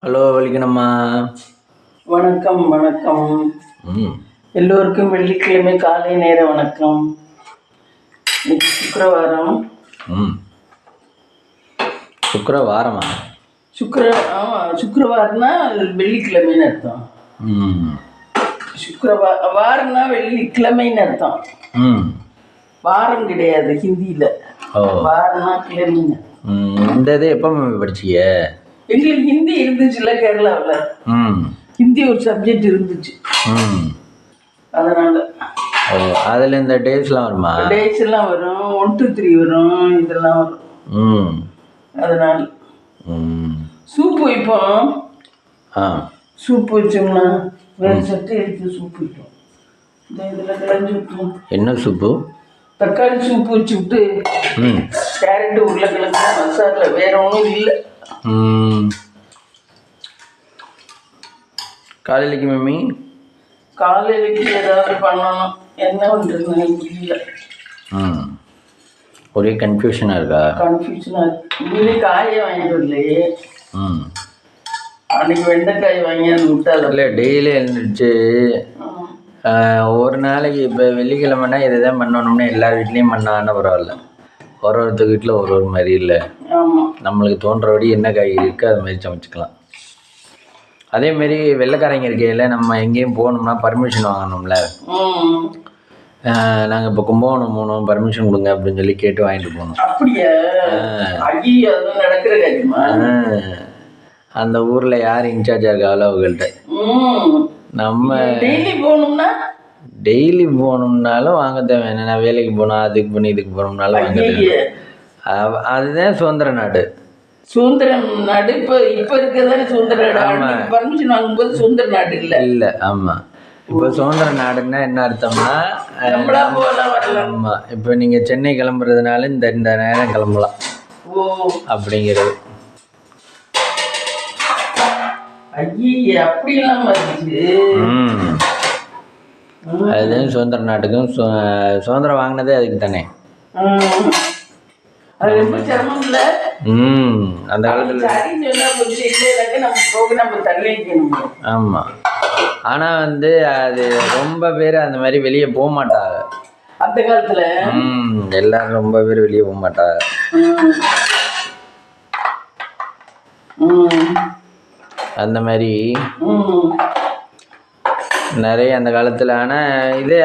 Hello வலிக்கணும்மா. வணக்கம் வணக்கம். ம் எல்லோருக்கும் வெள்ளிக்கிழமை காலை நேர வணக்கம். இன்னைக்கு சுக்கிரவாரம். ம் சுக்கிரவாரமா? ஆமாம், சுக்கிரவாரம்னா வெள்ளிக்கிழமைன்னு அர்த்தம். ம் வாரம்னா வெள்ளிக்கிழமைன்னு அர்த்தம். ம் வாரம் கிடையாது ஹிந்தியில். ஓ வாரம்னா கிழமைன்னு. இந்த இது எப்போ படிச்சிங்க? எங்களுக்கு ஹிந்தி இருந்துச்சுல்ல கேரளாவில். ம் ஹிந்தி ஒரு சப்ஜெக்ட் இருந்துச்சு. ம் அதனால் ஓ அதில் இந்த டேஸ்லாம் வருமா? டேஸ் எல்லாம் வரும், 1 to 3 வரும், இதெல்லாம் வரும். ம் அதனால் ம் சூப்பு வைப்போம். ஆ சூப்பு வச்சோம்னா வேறு சட்டை எடுத்து சூப்பு வைப்போம். இந்த இதில் கிளஞ்சி விட்டுருவோம். என்ன சூப்பு? தக்காளி சூப்பு வச்சு விட்டு ம் கேரட்டு உருளைக்கிழங்கு மசாலா, வேற ஒன்றும் இல்லை. ம் காலையிலைக்கு மம்மி? காலையிலைக்கு ஏதாவது பண்ணணும், என்ன பண்ணுறதுன்னு புரியல. ம் ஒரே கன்ஃபியூஷனாக இருக்கா? கன்ஃபியூஷனாக இருக்கு. இன்னைக்கு காயை வாங்கிட்டு வரலையே. ம் அன்னைக்கு வெண்டைக்காய் வாங்கியாந்து விட்டாது. இல்லை டெய்லி எழுந்திரிச்சு ஒரு நாளைக்கு இப்போ வெள்ளிக்கிழமைனா இதை தான் பண்ணணும்னு எல்லார் வீட்லேயும் பண்ணான்னு பரவாயில்ல. ஒருத்தர் வீட்டில் ஒரு மாதிரி இல்லை. ஆமாம், நம்மளுக்கு தோன்றபடி என்ன காய்கறி இருக்கோ அது மாதிரி சமைச்சிக்கலாம். அதேமாரி வெள்ளைக்காரங்க இருக்கையில் நம்ம எங்கேயும் போகணும்னா பர்மிஷன் வாங்கணும்ல. நாங்கள் இப்போ கும்பகோணம் போகணும், பர்மிஷன் கொடுங்க அப்படின்னு சொல்லி கேட்டு வாங்கிட்டு போகணும். அப்படியா? ஐயோ, அது நடக்கிற காரியமா? அந்த ஊரில் யார் இன்சார்ஜாக இருக்காங்களோ அவங்கள்ட்ட நம்ம டெய்லி போகணும்னா டெய்லி போகணும்னாலும் வாங்க தேவை. என்னென்ன வேலைக்கு போனால் அதுக்கு பண்ணி இதுக்கு போகணும்னாலும் வாங்க தேவை. அதுதான் சுதந்திர நாடு. சுதந்திர நாடு இப்போ இருக்கிறதான சுதந்திர நாடு. பர்மிஷன் வாங்கும்போது சுதந்திர நாடு இல்லை. ஆமாம், இப்போ சுதந்திர நாடுன்னா என்ன அர்த்தம்னா ஆமாம், இப்போ நீங்கள் சென்னை கிளம்புறதுனால இந்த நேரம் கிளம்பலாம் அப்படிங்கிறது. ஐயே, அப்படியெல்லாம் இருந்துச்சு. அதுதான் சுதந்திர நாட்டுக்கும் சுதந்திரம் வாங்கினதே அதுக்கு தானே. அந்த காலத்தில் ஆமாம். ஆனால் அது ரொம்ப பேர் அந்த மாதிரி வெளியே போக மாட்டாங்க அந்த காலத்தில். எல்லாரும் ரொம்ப பேர் வெளியே போக மாட்டாங்க. அந்த மாதிரி நிறைய அந்த காலத்தில். ஆனால் இது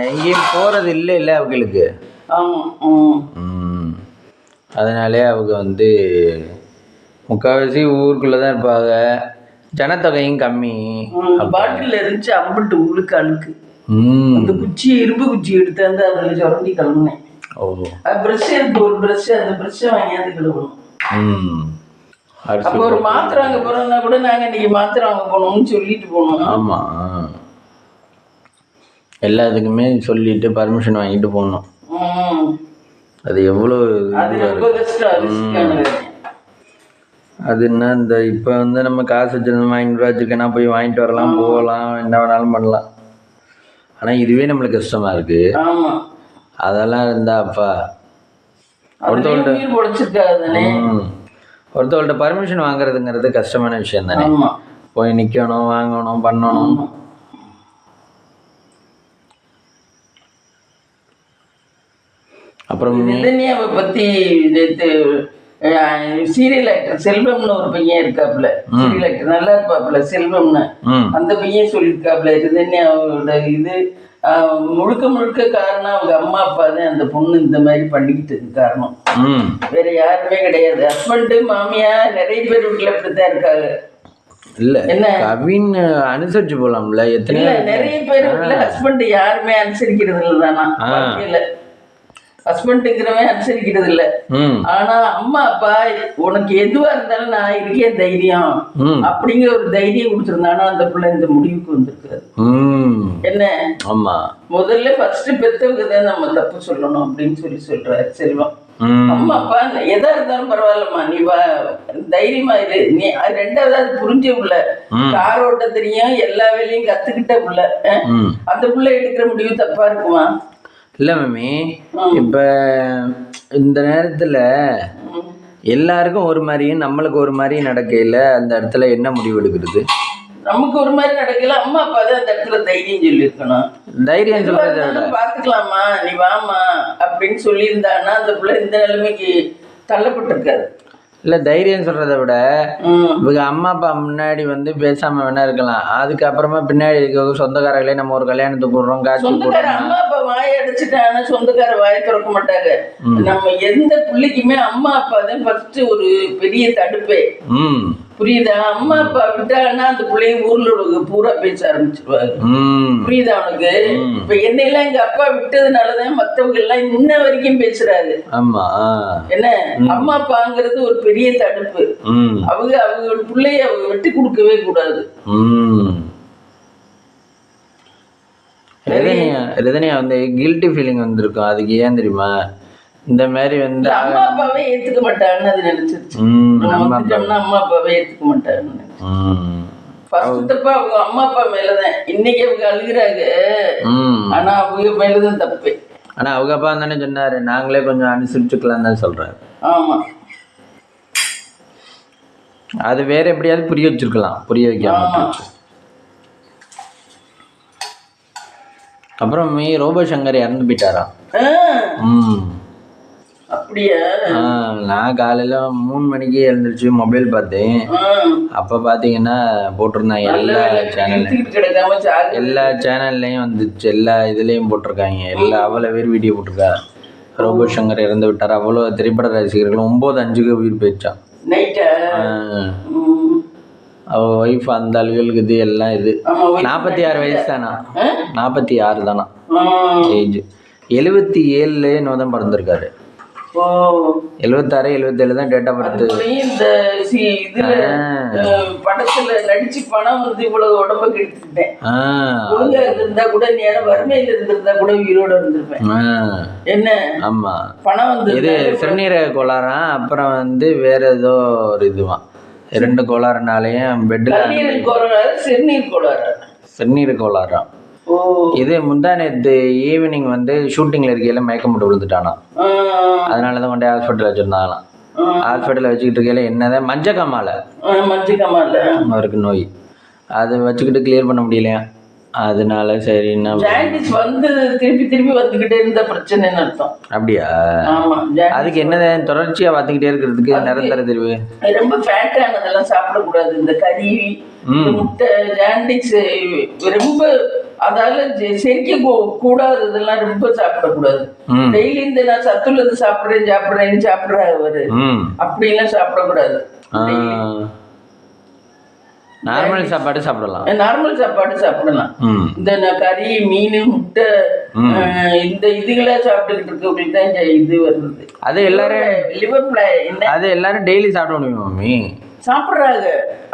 எங்கேயும் போகிறது இல்லை அவங்களுக்கு. அதனாலே அவங்க முக்கால்வாசி ஊருக்குள்ளே தான் இருப்பாங்க. ஜனத்தொகையும் கம்மி. பாட்டில் இருந்துச்சு அம்பிட்டு உள்ளுக்கு அழுக்கு. அந்த குச்சியை இரும்பு குச்சி எடுத்தாந்து அதில் சுரண்டி கிளம்புனேன். ப்ரெஷ் இருக்கு, ஒரு ப்ரெஷ், அந்த ப்ரெஷ்ஷை வாங்கியாந்து கிளம்பணும். அப்போ ஒரு மாத்திரை வாங்க போகிறோம்னா கூட நாங்கள் இன்றைக்கி மாத்திரை வாங்க போகணும்னு சொல்லிட்டு போனோம். ஆமாம், எல்லாத்துக்குமே சொல்லிட்டு பர்மிஷன் வாங்கிட்டு போகணும். அது எவ்வளோ ரொம்ப கஷ்டம். அதுன்னா இப்போ நம்ம காசு வச்சுருந்தோம், 500 ரூபா வச்சுருக்கேன்னா போய் வாங்கிட்டு வரலாம், போகலாம், என்ன வேணாலும் பண்ணலாம். ஆனால் இதுவே நம்மளுக்கு கஷ்டமாக இருக்குது. அதெல்லாம் இருந்தா அப்பா ஒருத்தவள்கிட்ட பர்மிஷன் வாங்குறதுங்கிறது கஷ்டமான விஷயம் தானே. போய் நிற்கணும், வாங்கணும், பண்ணணும். அப்புறம் நிதன்யாவை பற்றி சீரியல் ஆக்டர் செல்வம்னு ஒரு பையன் இருக்காப்புல. சீரியல் ஆக்டர் நல்லா இருப்பாப்புல, செல்வம்னு. அந்த பையன் சொல்லியிருக்காப்புல நிதன்யாவோட இது முழுக்க காரணம் அவங்க அம்மா அப்பா தான். அந்த பொண்ணு இந்த மாதிரி பண்ணிக்கிட்டு காரணம் வேற யாருமே கிடையாது. ஹஸ்பண்டு மாமியார் நிறைய பேர் வீட்டில் இப்படித்தான் இருக்காங்க. இல்ல என்ன கவின் அனுசரிச்சு போலாம்ல. எத்தனை நிறைய பேர் வீட்டில் ஹஸ்பண்ட் யாருமே அனுசரிக்கிறது இல்லை தானா. வாழ்க்கையில ஹஸ்பண்டுங்கிறவன் அனுசரிக்கிறது இல்லை. ஆனா அம்மா அப்பா உனக்கு எதுவா இருந்தாலும் நான் இருக்கேன் தைரியம் அப்படிங்கிற ஒரு தைரியம் கொடுத்துருந்தானா அந்த பிள்ளை இந்த முடிவுக்கு வந்திருக்காரு. என்ன ஆமா, முதல்ல ஃபர்ஸ்ட் பெத்தவங்க தான் நம்ம தப்பு சொல்லணும் அப்படின்னு சொல்றாரு செல்வம். அம்மா அப்பா எதா இருந்தாலும் பரவாயில்லம்மா, நீ தைரியமா இரு. நீ ரெண்டாவது புரிஞ்ச புள்ள, கார் ஓட்ட தெரியும், எல்லா வேலையும் கத்துக்கிட்ட புள்ள. அந்த புள்ள எடுக்கிற முடிவு தப்பா இருக்குமா? இல்லை மம்மி, இப்போ இந்த நேரத்தில் எல்லாருக்கும் ஒரு மாதிரியும் நம்மளுக்கு ஒரு மாதிரி நடக்கையில் அந்த இடத்துல என்ன முடிவு எடுக்கிறது? நமக்கு ஒரு மாதிரி நடக்கல, அம்மா அப்பா தான் அந்த இடத்துல தைரியம் சொல்லியிருக்கணும். தைரியம் சொல்றதை விட பாத்துக்கலாமா, நீ வாமா அப்படின்னு சொல்லியிருந்தான்னா அந்த பிள்ளை இந்த நிலைமைக்கு தள்ளப்பட்டிருக்காது. இல்லை, தைரியம் சொல்கிறத விட இவங்க அம்மா அப்பா முன்னாடி வந்து பேசாமல் வேணா இருக்கலாம், அதுக்கப்புறமா பின்னாடி இருக்க சொந்தக்காரர்களே நம்ம ஒரு கல்யாணத்துக்கு போடுறோம், காட்சி சொந்தக்கார அம்மா அப்பா வாயை அடிச்சுட்டாங்கன்னா சொந்தக்கார வாயை திறக்க மாட்டாங்க. நம்ம எந்த பிள்ளைக்குமே அம்மா அப்பா தான் ஃபர்ஸ்ட் ஒரு பெரிய தடுப்பே. புரியுதா? அம்மா அப்பா விட்டாங்கன்னா அந்த பிள்ளைய ஊர்ல பூரா பேச ஆரம்பிச்சிருவாங்க. புரியுதா உனக்கு? இப்ப என்னெல்லாம் எங்க அப்பா விட்டதுனாலதான் மத்தவங்க எல்லாம் இன்ன வரைக்கும் பேசுறாரு. என்ன, அம்மா அப்பாங்கிறது ஒரு பெரிய தடுப்பு. அவங்க பிள்ளைய அவங்க விட்டு கொடுக்கவே கூடாது. ரதனியா வந்து கில்ட்டி ஃபீலிங் வந்திருக்கும். அதுக்கு ஏன் தெரியுமா? இந்த மாதிரி வந்து அம்மா அப்பாவே ஏத்துக்க மாட்டாங்கன்னு அது நினைச்சிருச்சு. அம்மா அப்பாவே ஏத்துக்க மாட்டாங்கன்னு ஃபர்ஸ்ட் தப்பா அவங்க அம்மா அப்பா மேலதான். இன்னைக்கு அவங்க அழுகுறாங்க, ஆனா அவங்க மேலதான் தப்பு. ஆனா அவங்க அப்பா தானே சொன்னாரு, நாங்களே கொஞ்சம் அனுசரிச்சுக்கலாம் தான் சொல்றாரு. ஆமா, அது வேற எப்படியாவது புரிய வச்சிருக்கலாம், புரிய வைக்காம. அப்புறம் ரோபோ சங்கர் இறந்து போயிட்டாரா? அப்படியா? நான் காலையில 3 மணிக்கு எழுந்திரிச்சு மொபைல் பார்த்தேன். அப்ப பாத்தீங்கன்னா போட்டிருந்தாங்க எல்லா சேனல்லையும் வந்துச்சு, எல்லா இதுலயும் போட்டிருக்காங்க. அவ்வளவு பேர் வீடியோ போட்டிருக்கா. ரோபோ சங்கர் இறந்து விட்டார். அவ்வளவு திரைப்பட ரசிகர்கள் 9:05 உயிர் போயிடுச்சான். அவ ஒய்ஃப் அந்த அலுவலுக்கு இது எல்லாம் இது 46 வயசு தானா? 46 தானா ஏஜ். 77 தான் பிறந்திருக்காரு. 76 77 தான் டேட் ஆஃப் பர்த். இந்த இதுல படத்துல நடிச்சு பணம் வந்து இவ்வளவு உடம்ப கெடுத்துட்டேன். ஒழுங்கா இருந்தா கூட நேரம் வறுமையில இருந்திருந்தா கூட உயிரோட இருந்திருப்பேன். என்ன? ஆமா, பணம் வந்து இது சிறுநீரக கோளாறாம். அப்புறம் வந்து வேற ஏதோ ஒரு இதுவான், 2 கோளாறுனாலையும் பெட்ல சிறுநீர் கோளாறாம். இது முந்தானேத்து ஈவினிங் வந்து ஷூட்டிங்ல இருக்கையில மயக்கம் போட்டு விழுந்துட்டானா. அதனாலதான் கொண்டே ஹாஸ்பிட்டல் வச்சிருந்தாங்களாம். ஹாஸ்பிட்டல் வச்சுக்கிட்டு இருக்கையில என்னதான் மஞ்சக்காமால அவருக்கு நோய், அதை வச்சுக்கிட்டு கிளியர் பண்ண முடியலையா. அதனால சரி வந்து திருப்பி வந்துகிட்டே இருந்த பிரச்சனைன்னு அர்த்தம். அப்படியா? அதுக்கு என்னதான் தொடர்ச்சியா பார்த்துக்கிட்டே இருக்கிறதுக்கு நிரந்தர தீர்வு? ரொம்ப ஃபேட்டானதெல்லாம் சாப்பிடக்கூடாது. இந்த கறி, முட்டை, ஜாண்டிக்ஸ் ரொம்ப அதால செரிக்க கூடாததெல்லாம் ரொம்ப சாப்பிடக்கூடாது. டெய்லி இந்த நான் சத்துள்ளது சாப்பிடுறேன்னு சாப்பிடுறாரு அவரு, அப்படிலாம் சாப்பிடக்கூடாது. நார்மல் சாப்பாடு சாப்பிடலாம். நார்மல் சாப்பாடு சாப்பிடலாம். இந்த கறி, மீன், முட்டை இந்த இதுகளா சாப்பிட்டுக்கிட்டு இருக்கவங்களுக்கு தான் இது வருது. அது எல்லாரும் லிவர் அது எல்லாரும் டெய்லி சாப்பிட முடியுமா மம்மி? சாப்பிடுறாங்க.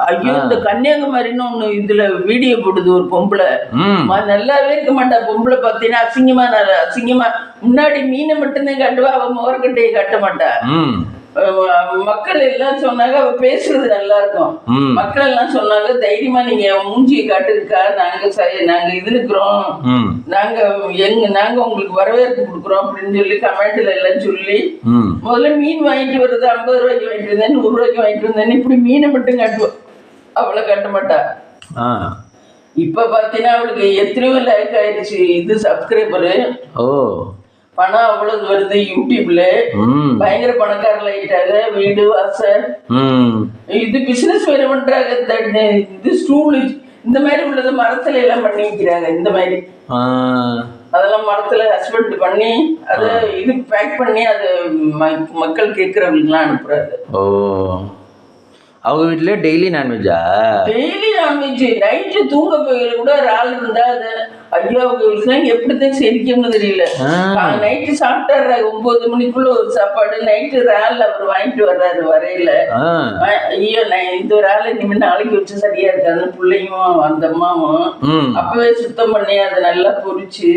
ஐயோ, இந்த கன்னியாகுமரின்னு ஒண்ணு இதுல வீடியோ போடுது ஒரு பொம்பளை. நல்லாவே இருக்க மாட்டா பொம்பளை. பாத்தீங்கன்னா அசிங்கமா முன்னாடி மீனை மட்டும்தான் கட்டுவா, அவ மோர்கட்டையை கட்ட மாட்டா. மக்கள் எல்லாம் சொன்னாங்க அவ பேசுறது நல்லா இருக்கும். மக்கள் எல்லாம் சொன்னாங்க தைரியமா நீங்க மூஞ்சியை காட்டுருக்கா, நாங்க இது இருக்கிறோம், நாங்க உங்களுக்கு வரவேற்பு கொடுக்குறோம் அப்படின்னு சொல்லி கமெண்ட்ல எல்லாம் சொல்லி. முதல்ல மீன் வாங்கிட்டு வருது 50 ரூபாய்க்கு வாங்கிட்டு இருந்தேன், 100 ரூபாய்க்கு வாங்கிட்டு இருந்தேன். இப்படி மீனை மட்டும் காட்டுவோம், அவளை கட்ட மாட்டா. இப்ப பாத்தீங்கன்னா அவளுக்கு எத்தனையோ லைக் ஆயிடுச்சு, இது சப்ஸ்கிரைபரு. பணம் அவ்வளவு வருது யூடியூப்ல. பயங்கர பணக்காரர்கள் ஆயிட்டாங்க. வீடு வாசல் இது பிசினஸ் வேற பண்றாங்க. இது ஸ்டூல் இந்த மாதிரி உள்ளது மரத்துல எல்லாம் பண்ணி வைக்கிறாங்க. இந்த மாதிரி அதெல்லாம் மரத்துல ஹஸ்பண்ட் பண்ணி அதை இது பேக் பண்ணி அதை மக்கள் கேட்கறவங்களுக்கு எல்லாம் அனுப்புறாரு. அவங்க வீட்டுல டெய்லி நான்வெஜ்ஜா? Daily non veg. நைட்டு தூங்க போயில கூட ஒரு ஆள் இருந்தா அது ஐயோ அவங்க வீட்டுலாம் எப்படிதான் செரிக்கும்னு தெரியல. நைட்டு சாப்பிட்டாரு 9 மணிக்குள்ள ஒரு சாப்பாடு. நைட்டு இறால் அவர் வாங்கிட்டு வர்றாரு வரையில. ஐயோ இந்த ஒரு ஆள் இனிமே நாளைக்கு வச்சு சரியா இருக்காது. பிள்ளையும் அந்த அம்மாவும் அப்பவே சுத்தம் பண்ணி அதை நல்லா பொரிச்சு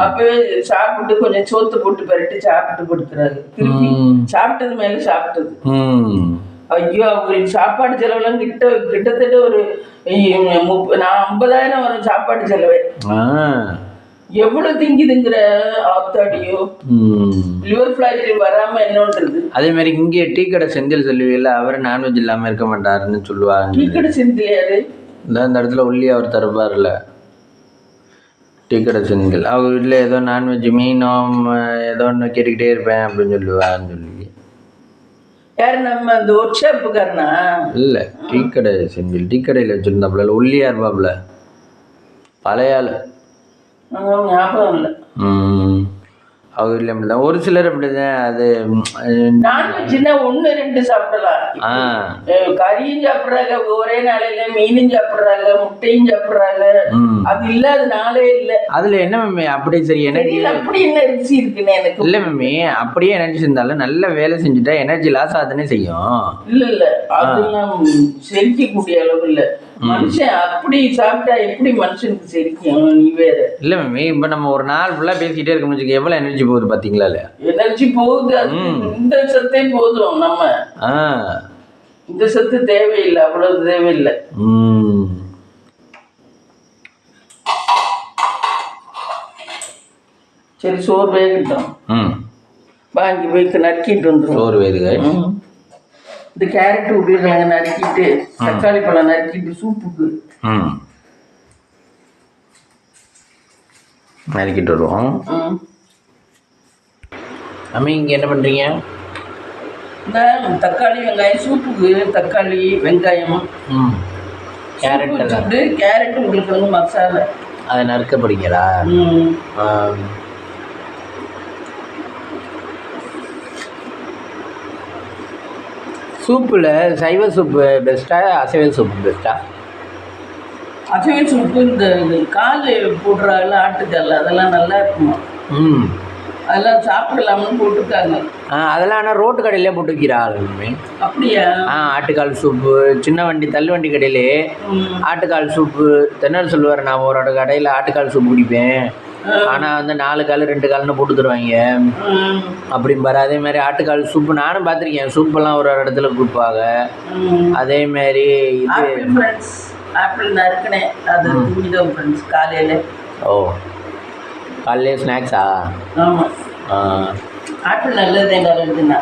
அப்பவே சாப்பிட்டு கொஞ்சம் சோத்து போட்டு பரட்டி சாப்பிட்டு படுத்துறாரு. திருப்பி சாப்பிட்டது மேல சாப்பிட்டது. ஐயோ அவங்களுக்கு சாப்பாடு செலவுலாம் கிட்டத்தட்ட ஒரு 50,000 வரும் சாப்பாடு செலவு. எவ்வளவு திங்குதுங்கிற ஆத்தாடியோ. லிவர் ஃபிளாய்ட் வராம என்னன்றது. அதே மாதிரி இங்கே டீ கடை செந்தில் சொல்லுவீல்ல, அவர் நான்வெஜ் இல்லாம இருக்க மாட்டாருன்னு சொல்லுவாங்க. டீ கடை செந்தில் யாரு? இந்த இடத்துல உள்ளி அவர் தருப்பார்ல, டீ கடை செந்தில். அவர் வீட்டில் ஏதோ நான்வெஜ் மீனோ ஏதோ ஒன்று கேட்டுக்கிட்டே இருப்பேன் அப்படின்னு சொல்லுவான்னு சொல்லி. யாரு? நம்ம அந்த ஒர்க் ஷாப்புக்காரனா? இல்லை, டீ கடை செந்தில். டீ கடையில் வச்சுருந்தாப்புல உள்ளியா இருப்பாப்புல, பழைய ஆள். ஞாபகம் இல்லை. அவங்க வீட்டில் அப்படி தான். ஒரு சிலர் அப்படி தான். அது நான்வெஜ்னா 1-2 சாப்பிடலாம். கறியும் சாப்பிட்றாங்க ஒரே நாளையில, மீனும் சாப்பிட்றாங்க, முட்டையும் சாப்பிட்றாங்க. அது இல்லாத நாளே இல்லை. அதுல என்ன மேம் அப்படி சரி எனர்ஜி அப்படி என்ன ருசி இருக்குன்னு எனக்கு இல்லை மேம். அப்படியே எனர்ஜி இருந்தாலும் நல்ல வேலை செஞ்சுட்டா எனர்ஜி லாஸ் ஆகுதுன்னே செய்யும். இல்ல அதெல்லாம் செரிக்கக்கூடிய அளவு இல்லை. மனுஷன் அப்படி சாப்பிட்டா எப்படி மனுஷனுக்கு செரிக்கும்? நீ வேற. இல்லை மேம், இப்போ நம்ம ஒரு நாள் ஃபுல்லாக பேசிக்கிட்டே இருக்கோம்னு வச்சுக்க, எவ்வளோ எனர்ஜி போகுது பார்த்தீங்களா? இல்லையா, எனர்ஜி போகுது. இந்த சத்தே போதும். நம்ம இந்த சத்து தேவையில்லை, அவ்வளவு தேவையில்லை. சரி, சோறு வேகட்டும். வாங்கி போய் நறுக்கிட்டு வந்துடும். சோறு வேகுது. இந்த கேரட் உருளைக்கிழங்கு நறுக்கிட்டு, தக்காளி பழம் நறுக்கிட்டு சூப்புக்கு நறுக்கிட்டு வருவோம். அம்மா இங்கே என்ன பண்ணுறீங்க? இந்த தக்காளி வெங்காயம் சூப்புக்கு, தக்காளி வெங்காயம் கேரட் வச்சுட்டு, கேரட் உருளைக்கிழங்கு மசாலா அதை நறுக்க போறீங்களா? சூப்பில் சைவ சூப்பு பெஸ்ட்டா, அசைவ சூப்பு பெஸ்ட்டா? அசைவ சூப்பு இந்த கால் போடுறாங்கல்ல, ஆட்டுக்கால், அதெல்லாம் நல்லா இருக்குமா? அதெல்லாம் சாப்பிடலாம்னு போட்டுருக்காங்க. அதெல்லாம் ஆனால் ரோட்டு கடையிலே போட்டு வைக்கிறாள். அப்படியா? ஆட்டுக்கால் சூப்பு சின்ன வண்டி தள்ளு வண்டி கடையிலே ஆட்டுக்கால் சூப்பு. தென்னல் சொல்லுவார், நான் ஒரு கடையில் ஆட்டுக்கால் சூப்பு குடிப்பேன், ஆனால் வந்து 4 கால் 2 கால்னு போட்டு தருவாங்க அப்படிம்பாரு. அதே மாதிரி ஆட்டுக்கால் சூப்பு நானும் பார்த்துருக்கேன். சூப்பெல்லாம் ஒரு இடத்துல கொடுப்பாங்க. அதே மாதிரி இது ஆப்பிள் நறுக்கினேன், அது தூங்கிடும் ஃப்ரெண்ட்ஸ் காலையில். ஓ, காலையிலே ஸ்நாக்ஸா? ஆமாம், ஆப்பிள் நல்லது எங்களுக்குன்னா.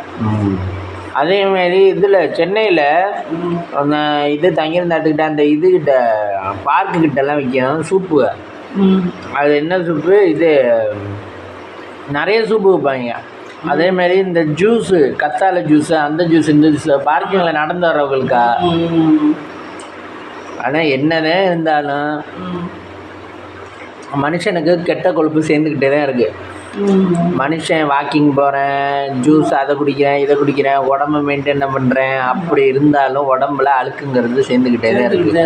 அதே மாதிரி இதில் சென்னையில் அந்த இது தங்கியிருந்த இடத்துக்கிட்ட அந்த இதுக்கிட்ட பார்க்குக்கிட்டலாம் விற்கும் சூப்பு. அது என்ன சூப்பு? இது நிறைய சூப்பு வைப்பாங்க. அதே மாதிரி இந்த ஜூஸு, கத்தாழை ஜூஸு, அந்த ஜூஸ், இந்த ஜூஸ் பார்க்கிங்கில் நடந்து வர்றவங்களுக்கா. ஆனால் என்னதான் இருந்தாலும் மனுஷனுக்கு கெட்ட கொழுப்பு சேர்ந்துக்கிட்டே தான் இருக்குது. மனுஷன் வாக்கிங் போகிறேன், ஜூஸ் அதை குடிக்கிறேன், இதை குடிக்கிறேன், உடம்பை மெயின்டைன் பண்ணுறேன், அப்படி இருந்தாலும் உடம்புல அழுக்குங்கிறது சேர்ந்துக்கிட்டே தான் இருக்குது.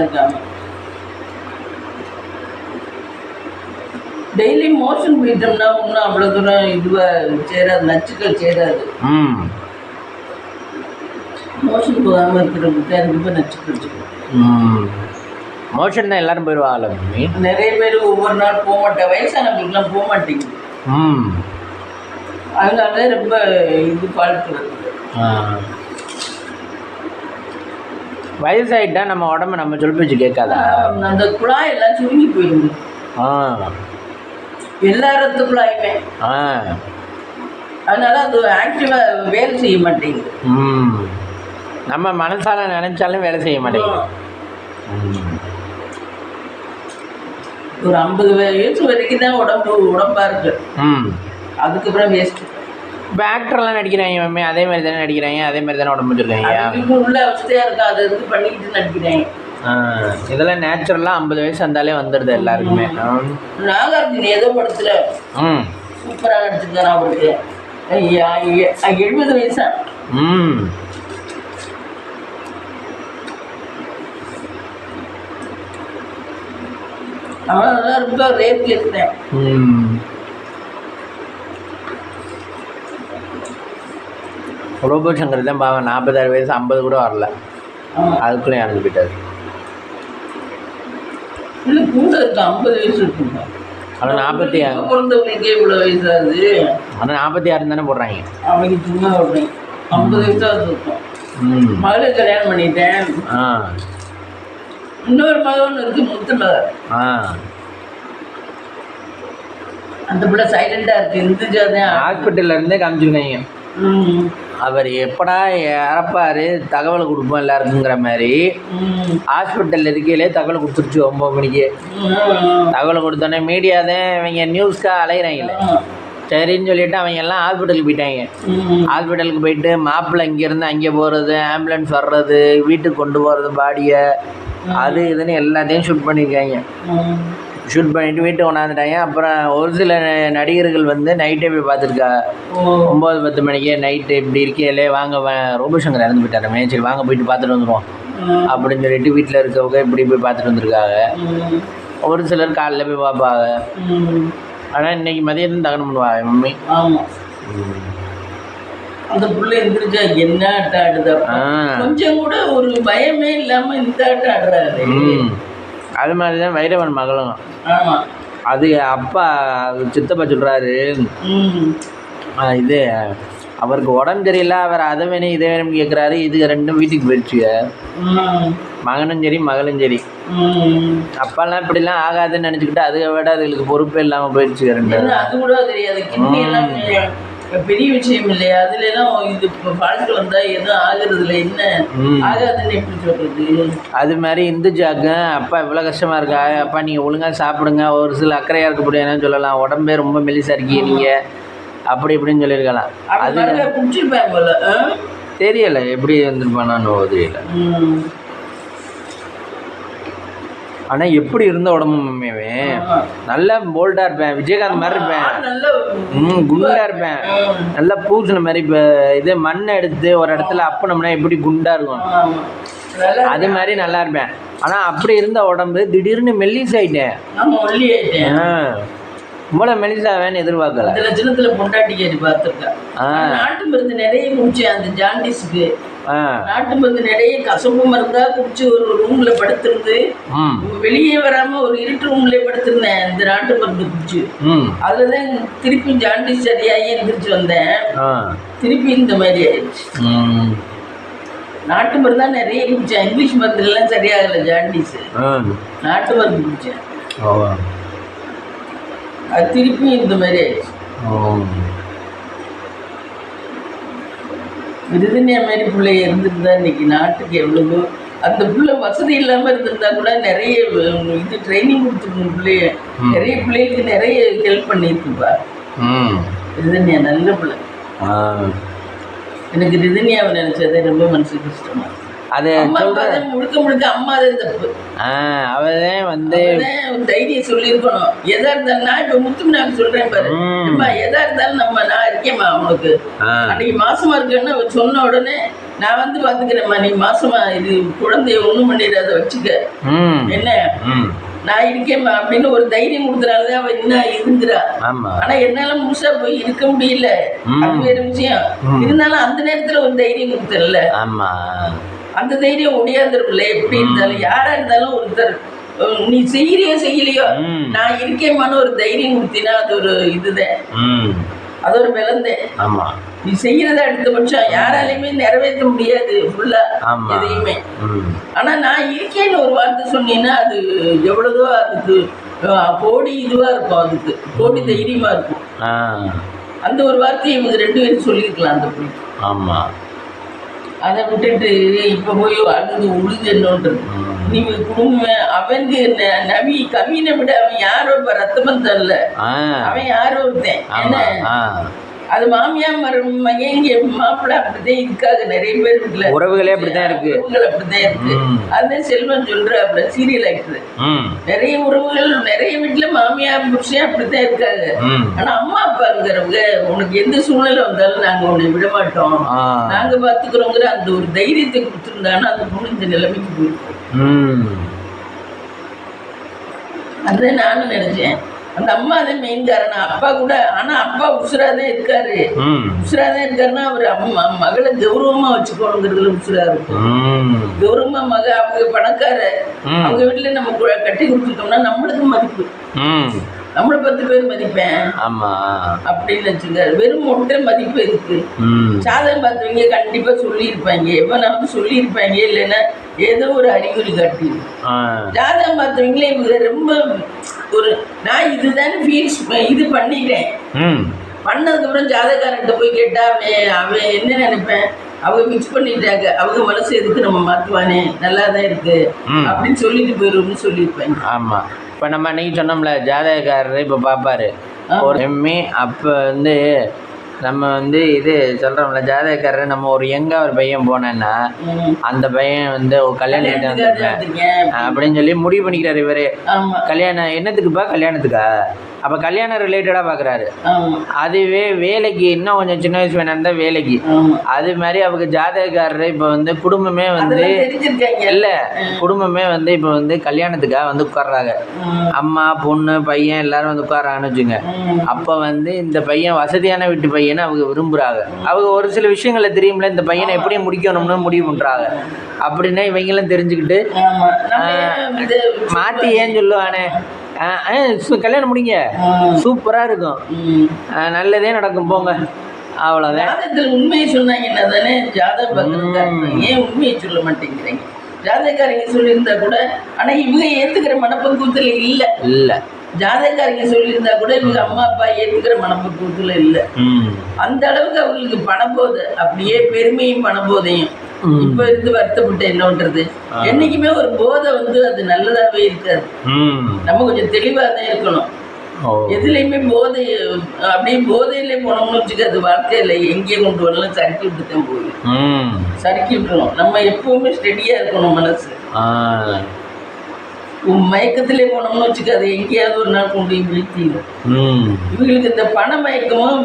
டெய்லி மோஷன் போயிட்டோம்னா ஒன்றும் அவ்வளோ தூரம் இதுவாக சேராது, நச்சுக்கள் சேராது. மோஷன் போகாமல் இருக்கிறவங்களுக்கு அது ரொம்ப நச்சுக்கள். மோஷன் தான் எல்லாரும் போயிடுவாங்கல்ல. நிறைய பேர் ஒவ்வொரு நாள் போக மாட்டேன், வயசானவங்களுக்குலாம் போக மாட்டேங்குது. அதனால ரொம்ப இது பாழ்த்து. வயசாயிட்டா நம்ம உடம்பு நம்ம சொல்லி வச்சு கேட்காதா? அந்த குழாய் எல்லாம் சுருங்கி போயிடுது. எல்லா ரத்த குழாயுமே. அதனால அது ஆக்டிவா வேலை செய்ய மாட்டேங்குது. நம்ம மனசால நினைச்சாலும் வேலை செய்ய மாட்டேங்குது. ஒரு 50 வயசு வரைக்கும் தான் உடம்பா இருக்கு. அதுக்கப்புறம் வேஸ்ட். இப்போ ஆக்டர்லாம் நடிக்கிறாங்க, அதே மாதிரி தானே நடிக்கிறாங்க, அதே மாதிரி தானே உடம்பு வச்சுருக்காங்க. உள்ள அவஸ்தையா இருக்கா, அதை இருந்து பண்ணிக்கிட்டு நடிக்கிறாங்க. இதெல்லாம் நேச்சுரலாக 50 வயசு வந்தாலே வந்துடுது எல்லாருக்குமே. நாகார்ஜுன ஏதோ படத்துல சூப்பராக நடிச்சிருக்காரு. அவருக்கு 70 வயசா. அவன் நல்லா ரொம்ப ரேப் கேட்குறேன். ரோபோ சங்கர் தான் பாவம், 46 வயசு 50 கூட வரல, அதுக்குள்ளே இறந்து போயிட்டாரு. இல்லை கூட இருக்கு, 50 வயசு இருக்குங்க. ஆனால் 46 பிறந்தவங்களுக்கே இவ்வளோ வயசாகுது. ஆனால் 46 தானே போடுறாங்க. அவங்க சும்மா விடுறேன், 50 வயசாக இருக்கும். மகளை கல்யாணம் பண்ணிட்டேன். இன்னொரு மகன் இருக்கு, முத்துல. அந்த பிள்ளை சைலண்டா இருக்கு, இந்துஜாதான். ஹாஸ்பிட்டல்ல இருந்தே காமிச்சிருக்காங்க. அவர் எப்படா இறப்பாரு தகவல் கொடுப்போம் எல்லாருக்குங்கிற மாதிரி ஹாஸ்பிட்டல் இருக்கையிலே தகவல் கொடுத்துருச்சு 9 மணிக்கு. தகவல் கொடுத்தோன்னே மீடியா தான் இவங்க நியூஸ்க்காக அலைகிறாங்களே, சரின்னு சொல்லிட்டு அவங்க எல்லாம் ஹாஸ்பிட்டலுக்கு போயிட்டாங்க. ஹாஸ்பிட்டலுக்கு போயிட்டு மாப்பிள்ளை இங்கேருந்து அங்கே போகிறது, ஆம்புலன்ஸ் வர்றது, வீட்டுக்கு கொண்டு போகிறது பாடியை, அது இதுன்னு எல்லாத்தையும் ஷூட் பண்ணியிருக்காங்க. ஷூட் பண்ணிவிட்டு வீட்டுக்கு கொண்டாந்துட்டாங்க. அப்புறம் ஒரு சில நடிகர்கள் வந்து நைட்டே போய் பார்த்துருக்கா. 9-10 மணிக்கே நைட்டு இப்படி இருக்கையிலே வாங்க ரோபோசங்கர் இறந்து போயிட்டாருமே, சரி வாங்க போயிட்டு பார்த்துட்டு வந்துடுவோம் அப்படின்னு சொல்லிட்டு வீட்டில் இருக்கவங்க இப்படி போய் பார்த்துட்டு வந்துருக்காங்க. ஒரு சிலர் காலையில் போய் பார்ப்பாங்க. ஆனால் இன்னைக்கு மதியம் தகனம் பண்ணுவாங்க மம்மி. ஆமாம், அந்த பிள்ளை இருந்துருச்சா என்ன ஆட்டம் ஆடுதா, கொஞ்சம் கூட ஒரு பயமே இல்லாமல் இந்த ஆட்டம் ஆடுறாரு. அது மாதிரி தான் வைரவன் மகளும். அது அப்பா சித்தப்பா சொல்கிறாரு, இது அவருக்கு உடம்பு தெரியல, அவர் அதை வேணும் இதை வேணும்னு கேட்குறாரு. இது ரெண்டும் வீட்டுக்கு போயிடுச்சுங்க, மகனும் சரி மகளும் சரி. அப்பெல்லாம் இப்படிலாம் ஆகாதுன்னு நினச்சிக்கிட்டு அதை விட அதுகளுக்கு பொறுப்பே இல்லாமல் போயிடுச்சு ரெண்டு. அது கூட தெரியாது, பெரிய விஷயம் இல்லையா, அதுல எல்லாம் இது பாலிட்டு வந்தா எதுவும் ஆகுறது இல்லை, என்ன ஆகாதுன்னு எப்படி சொல்றது. அது மாதிரி இந்துஜாக்கு அப்பா இவ்வளோ கஷ்டமா இருக்கா, அப்பா நீங்க ஒழுங்கா சாப்பிடுங்க, ஒரு சில அக்கறையா இருக்க முடியாதுன்னு சொல்லலாம், உடம்பே ரொம்ப மெலிசா இருக்கீங்க நீங்க அப்படி இப்படின்னு சொல்லியிருக்கலாம். அது குடிச்சிருப்பேன் போல, தெரியல எப்படி வந்துருப்பானு தெரியல. ஆனால் எப்படி இருந்த உடம்பு மம்மியவே நல்லா போல்டாக இருப்பேன், விஜயகாந்த் மாதிரி இருப்பேன், குண்டாக இருப்பேன், நல்லா பூசின மாதிரி. இப்போ இதே மண்ணை எடுத்து ஒரு இடத்துல அப்பனோம்னா எப்படி குண்டாக இருக்கும் அது மாதிரி நல்லா இருப்பேன். ஆனால் அப்படி இருந்த உடம்பு திடீர்னு மெல்லிஸ் ஆயிட்டேன். இவ்வளோ மெலிசாவேன்னு எதிர்பார்க்கல. லட்சணத்துல பொண்டாட்டி கேட்டு பார்த்துருக்கேன். நாட்டு மருந்து நிறைய குடிச்சேன் அந்த ஜாண்டிஸுக்கு. நாட்டு மருந்து நிறைய கசப்பு மருந்தா குடிச்சு ஒரு ரூம்ல படுத்திருந்து வெளியே வராம ஒரு இருட்டு ரூம்ல படுத்திருந்தேன் இந்த நாட்டு மருந்து குடிச்சு. அதுலதான் திருப்பி ஜாண்டிஸ் சரியாகி எந்திரிச்சு வந்தேன். திருப்பி இந்த மாதிரி ஆயிடுச்சு. நாட்டு மருந்து தான் நிறைய குடிச்சேன், இங்கிலீஷ் மருந்து எல்லாம் சரியாகல ஜாண்டிஸ். நாட்டு மருந்து குடிச்சேன், அது திருப்பி இந்த மாதிரி ஆயிடுச்சு. விருதுனியா மாதிரி பிள்ளைய இருந்திருந்தா இன்னைக்கு நாட்டுக்கு எவ்வளவு. அந்த பிள்ளை வசதி இல்லாம இருந்திருந்தா கூட நிறைய இது ட்ரைனிங் கொடுத்துருக்கணும் பிள்ளைய. நிறைய பிள்ளைகளுக்கு நிறைய ஹெல்ப் பண்ணியிருக்குப்பா விருதுனியா. நல்ல பிள்ளை. எனக்கு விருதுனியாவை நினைச்சதே ரொம்ப மனசுக்கு கஷ்டமா. அது முழுக்க முழுக்க அம்மா தான் தப்பு. அவதான் வந்து தைரியம் சொல்லியிருக்கணும். எதா இருந்தாலும் நான் இப்ப முத்துமனாக்கு சொல்றேன் பாரு, எதா இருந்தாலும் நான் இருக்கேம்மா உனக்கு. அன்னைக்கு மாசமா இருக்கேன்னு சொன்ன உடனே நான் வந்து பாத்துக்கிறேம்மா, நீ மாசமா இது குழந்தைய ஒண்ணும் பண்ணிடாத வச்சுக்க என்ன, நான் இருக்கேம்மா அப்படின்னு ஒரு தைரியம் கொடுத்தனாலதான் அவ இன்னும் இருந்துறா. ஆனா என்னால முழுசா போய் இருக்க முடியல, அது வேற விஷயம். இருந்தாலும் அந்த நேரத்துல ஒரு தைரியம் கொடுத்தல, அந்த தைரியம் முடியாதுல. எப்படி இருந்தாலும் யாரா இருந்தாலும் ஒருத்தர் நீ செய்யறியோ செய்யலையோ நான் இருக்கேம்மான்னு ஒரு தைரியம் கொடுத்தினா அது ஒரு இதுதான், அது ஒரு பலந்தேன். நீ செய்யறத அடுத்த பட்சம் யாராலையுமே நிறைவேற்ற முடியாது ஃபுல்லா எதையுமே. ஆனா நான் இருக்கேன்னு ஒரு வார்த்தை சொன்னீங்கன்னா அது எவ்வளவோ அதுக்கு கோடி இதுவா இருக்கும், அதுக்கு கோடி தைரியமா இருக்கும். அந்த ஒரு வார்த்தையை இவங்க 2 பேரும் சொல்லியிருக்கலாம் அந்த பிள்ளை. ஆமா, அதை விட்டுட்டு இப்ப போய் அழுது உழுது என்னன்றது. நீங்க குடும்பம் அவனுக்கு நவி கவினை விட அவன் யாரோ இப்ப ரத்தபந்தம் இல்ல, அவன் யாரோ ஒருத்தன் என்ன. அது மாமியார் மகன் இங்க மாப்பிள்ளை அப்படித்தான் இருக்காங்க நிறைய பேர் வீட்டுல, உறவுகளே அப்படித்தான் இருக்கு, உறவுகள் அப்படித்தான் இருக்கு. அதுதான் செல்வன் சொல்ற சீரியல் ஆக்டர். நிறைய உறவுகள் நிறைய வீட்டுல மாமியார் புருஷன் அப்படித்தான் இருக்காங்க. ஆனா அம்மா அப்பாங்கிறவங்க உனக்கு எந்த சூழ்நிலை வந்தாலும் நாங்க உன்னை விட மாட்டோம், நாங்க பாத்துக்கிறோங்கிற அந்த ஒரு தைரியத்தை கொடுத்துருந்தாங்கன்னா அந்த பொண்ணு இந்த நிலைமைக்கு போயிருக்கோம். அதான் நானும் நினைச்சேன். அந்த அம்மா தான் மெயின் காரணம். அப்பா கூட, ஆனா அப்பா உசுராதான் இருக்காரு. உசுராதான் இருக்காருன்னா அவர் மகளை கௌரவமா வச்சுக்கணுங்கிறதுல உசுரா இருக்கும். கௌரவமா அவங்க பணக்கார, அவங்க வீட்டுல நம்ம கட்டி கொடுத்துட்டோம்னா நம்மளுக்கு மதிப்பு, நம்மள 10 பேர் மதிப்பேன் அப்படின்னு வச்சுக்காரு. வெறும் ஒன்றை மதிப்பு இருக்கு. சாதகம் பார்த்தவங்க கண்டிப்பா சொல்லியிருப்பாங்க, எவ்வளவு சொல்லியிருப்பாங்க, இல்லைன்னா ஏதோ ஒரு அறிகுறி காட்டி. ஜாதகம் பார்த்தவங்களே இவங்க ரொம்ப ஒரு நான் இதுதானே ஃபீல்ஸ் இது பண்ணிட்டேன். பண்ணதுக்கப்புறம் ஜாதகாரன்ட்ட போய் கேட்டா அவன் என்ன நினைப்பேன், அவங்க மிக்ஸ் பண்ணிட்டாங்க, அவங்க மனசு எதுக்கு நம்ம மாற்றுவானே, நல்லா தான் இருக்கு அப்படின்னு சொல்லிட்டு போயிடும்னு சொல்லியிருப்பேன். ஆமாம். இப்போ நம்ம அன்றைக்கி சொன்னோம்ல, ஜாதகக்காரர் இப்போ பார்ப்பாரு ஒரு எம்மி. அப்போ வந்து நம்ம வந்து இது சொல்கிறோம்ல, ஜாதகக்காரர் நம்ம ஒரு யங்காக ஒரு பையன் போனேன்னா அந்த பையன் வந்து கல்யாணம் ஆகிட்டேன் அப்படின்னு சொல்லி முடிவு பண்ணிக்கிறாரு இவர். கல்யாணம் என்னத்துக்குப்பா, கல்யாணத்துக்கா? அப்போ கல்யாணம் ரிலேட்டடாக பார்க்குறாரு. அதுவே வேலைக்கு இன்னும் கொஞ்சம் சின்ன வயசு வேணா இருந்தால் வேலைக்கு. அது மாதிரி அவங்க ஜாதகக்காரர் இப்போ வந்து குடும்பமே வந்து இல்லை, குடும்பமே வந்து இப்போ வந்து கல்யாணத்துக்காக வந்து உட்கார்றாங்க. அம்மா பொண்ணு பையன் எல்லாரும் வந்து உட்காராங்கன்னு வச்சுங்க. அப்போ வந்து இந்த பையன் வசதியான வீட்டு பையனை அவங்க விரும்புகிறாங்க. அவங்க ஒரு சில விஷயங்களை தெரியும்ல, இந்த பையனை எப்படி முடிக்கணும்னு முடிவு பண்ணுறாங்க. அப்படின்னா இவங்களும் தெரிஞ்சுக்கிட்டு மாற்றி ஏன் சொல்லுவானே, கல்யாணம் முடிங்க, சூப்பராக இருக்கும், நல்லதே நடக்கும் போங்க, அவ்வளோதான். ஜாதகத்தில் உண்மையை சொன்னாங்கன்னா தானே ஜாதகம் ஏன் உண்மையை சொல்ல மாட்டேங்கிறீங்க? ஜாதகக்காரங்க சொல்லியிருந்தா கூட, ஆனால் இவங்க ஏற்றுக்கிற மனப்பக்குவத்தில் இல்லை. ஜாதகக்காரங்க சொல்லியிருந்தா கூட இவங்க அம்மா அப்பா ஏற்றுக்கிற மனப்பக்குவத்தில் இல்லை. அந்த அளவுக்கு அவங்களுக்கு பணபோதை, அப்படியே பெருமையும் பணபோதையும். இப்ப இருந்து வருத்தப்பட்டு என்ன பண்றது? என்னைக்குமே ஒரு போதை வந்து அது நல்லதாவே இருக்காது. நம்ம கொஞ்சம் தெளிவா தான் இருக்கணும். எதுலையுமே போதை அப்படியே போதையிலே போனோம்னு வச்சுக்க, அது வாழ்க்கையில எங்கேயே கொண்டு வரலாம் சறுக்கி விட்டு தான் போகுது. சறுக்கி விட்டுரும். நம்ம எப்பவுமே ஸ்டெடியா இருக்கணும் மனசு. மயக்கத்திலே போனோம்னு வச்சுக்க, அது எங்கேயாவது ஒரு நாள் கொண்டு விழித்திடும். இவங்களுக்கு இந்த பண மயக்கமும்